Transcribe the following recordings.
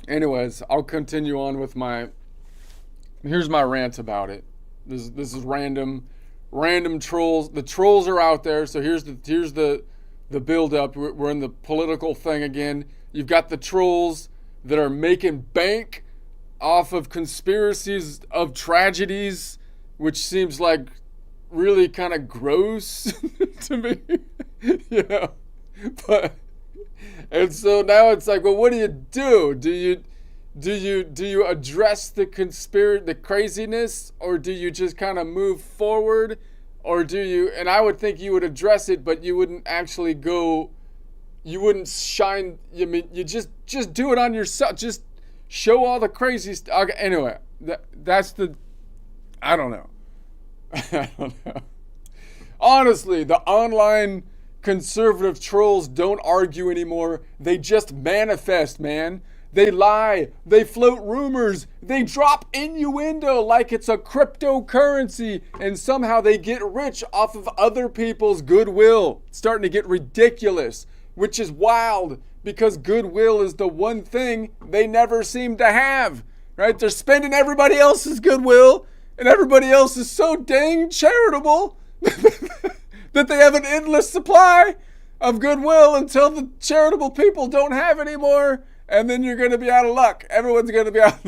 Anyways, I'll continue on with here's my rant about it. This is random trolls. The trolls are out there. So here's the build up. We're in the political thing again. You've got the trolls that are making bank off of conspiracies of tragedies, which seems like really kind of gross to me. you know, but and so now it's like, well, what do you do? Do you address the craziness, or do you just kind of move forward, or do you? And I would think you would address it, but you wouldn't actually go. You wouldn't shine. You mean you just do it on yourself. Just show all the crazy stuff. Okay, anyway, that's the. I don't know. I don't know. Honestly, the online conservative trolls don't argue anymore. They just manifest, man. They lie. They float rumors. They drop innuendo like it's a cryptocurrency. And somehow they get rich off of other people's goodwill. It's starting to get ridiculous, which is wild because goodwill is the one thing they never seem to have, right? They're spending everybody else's goodwill, and everybody else is so dang charitable that they have an endless supply of goodwill until the charitable people don't have any more, and then you're going to be out of luck. Everyone's going to be out.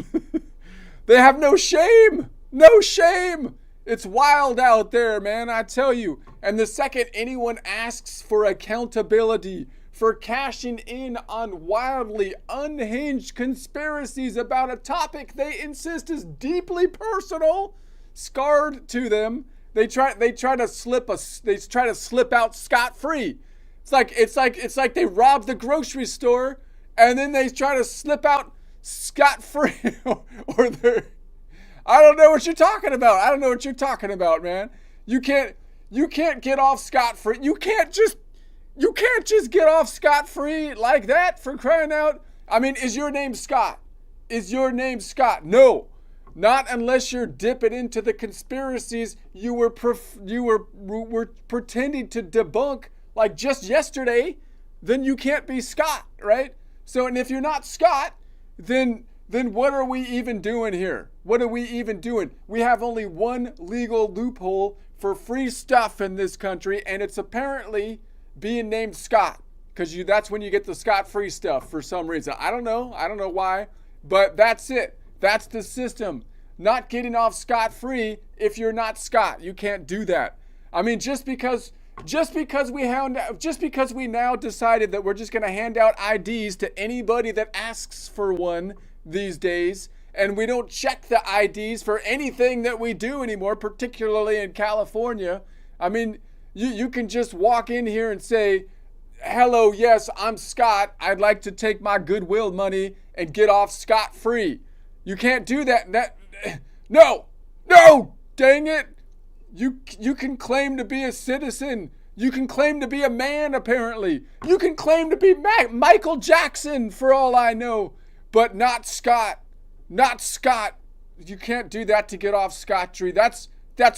They have no shame. No shame. It's wild out there, man, I tell you. And the second anyone asks for accountability for cashing in on wildly unhinged conspiracies about a topic they insist is deeply personal, scarred to them, they try to slip out scot-free. It's like they robbed the grocery store and then they try to slip out scot-free or they're I don't know what you're talking about. I don't know what you're talking about, man. You can't get off scot-free. You can't just get off scot-free like that, for crying out. I mean, is your name Scott? Is your name Scott? No. Not unless you're dipping into the conspiracies you were pretending to debunk like just yesterday, then you can't be Scott, right? So, and if you're not Scott, then what are we even doing here? What are we even doing? We have only one legal loophole for free stuff in this country, and it's apparently being named Scott, because that's when you get the scot-free stuff for some reason. I don't know why, but that's it. That's the system. Not getting off scot-free if you're not Scott. You can't do that. I mean, just because we now decided that we're just going to hand out IDs to anybody that asks for one these days, and we don't check the IDs for anything that we do anymore, particularly in California. I mean, you can just walk in here and say, hello, yes, I'm Scott. I'd like to take my goodwill money and get off scot-free. You can't do that. No, dang it. You can claim to be a citizen. You can claim to be a man, apparently. You can claim to be Michael Jackson, for all I know, but not Scott. Not Scott. You can't do that to get off scot-free. That's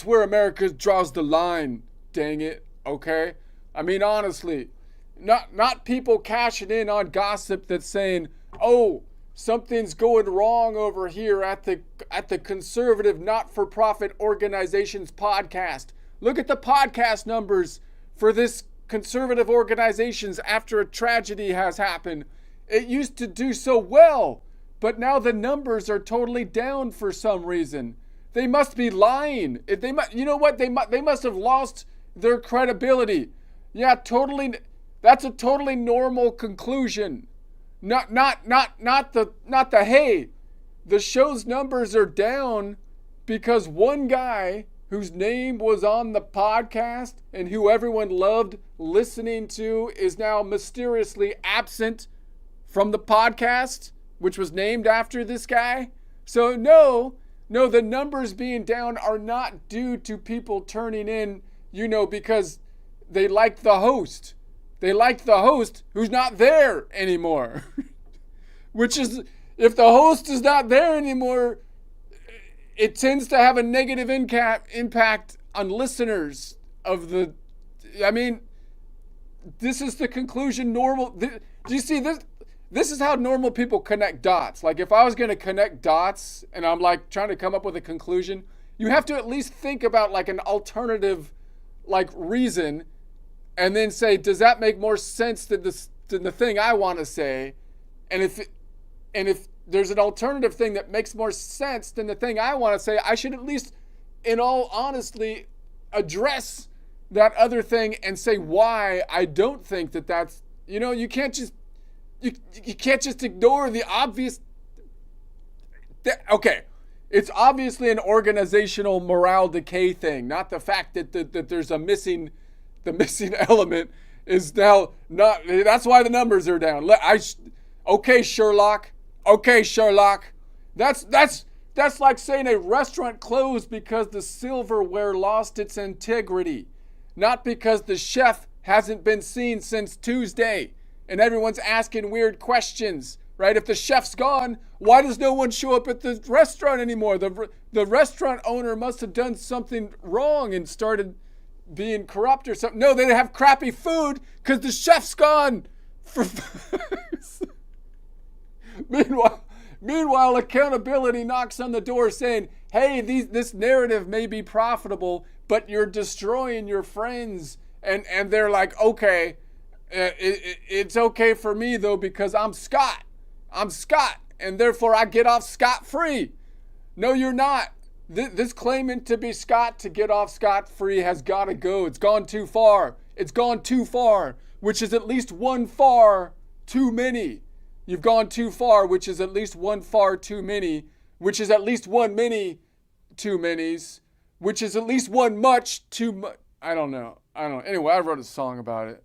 where America draws the line. Dang it, okay? I mean, honestly, not people cashing in on gossip that's saying, oh, something's going wrong over here at the conservative not-for-profit organization's podcast. Look at the podcast numbers for this conservative organizations after a tragedy has happened. It used to do so well, but now the numbers are totally down for some reason. They must be lying. You know what? They must have lost their credibility. Yeah, totally. That's a totally normal conclusion. Not the hey, the show's numbers are down because one guy whose name was on the podcast and who everyone loved listening to is now mysteriously absent from the podcast, which was named after this guy. So no, the numbers being down are not due to people turning in, because they like the host. They like the host who's not there anymore. Which is, if the host is not there anymore, it tends to have a negative impact on listeners of the, I mean, this is the conclusion normal. Do you see this? this is how normal people connect dots. Like if I was going to connect dots and I'm like trying to come up with a conclusion, you have to at least think about like an alternative like reason and then say, does that make more sense than the thing I want to say? And if there's an alternative thing that makes more sense than the thing I want to say, I should at least, in all honesty, address that other thing and say why I don't think that that's, you can't just you can't just ignore the obvious. Okay, it's obviously an organizational morale decay thing, not the fact that there's the missing element is now not. That's why the numbers are down. Okay, Sherlock. Okay, Sherlock. That's like saying a restaurant closed because the silverware lost its integrity, not because the chef hasn't been seen since Tuesday and everyone's asking weird questions, right? If the chef's gone, why does no one show up at the restaurant anymore? The restaurant owner must have done something wrong and started being corrupt or something. No, they have crappy food because the chef's gone. Meanwhile, accountability knocks on the door saying, hey, this narrative may be profitable, but you're destroying your friends. And they're like, okay, it's okay for me, though, because I'm Scott. I'm Scott, and therefore I get off scot-free. No, you're not. This claiming to be Scott to get off scot-free has got to go. It's gone too far. It's gone too far, which is at least one far too many. You've gone too far, which is at least one far too many, which is at least one many too manys, which is at least one much too much. I don't know. Anyway, I wrote a song about it.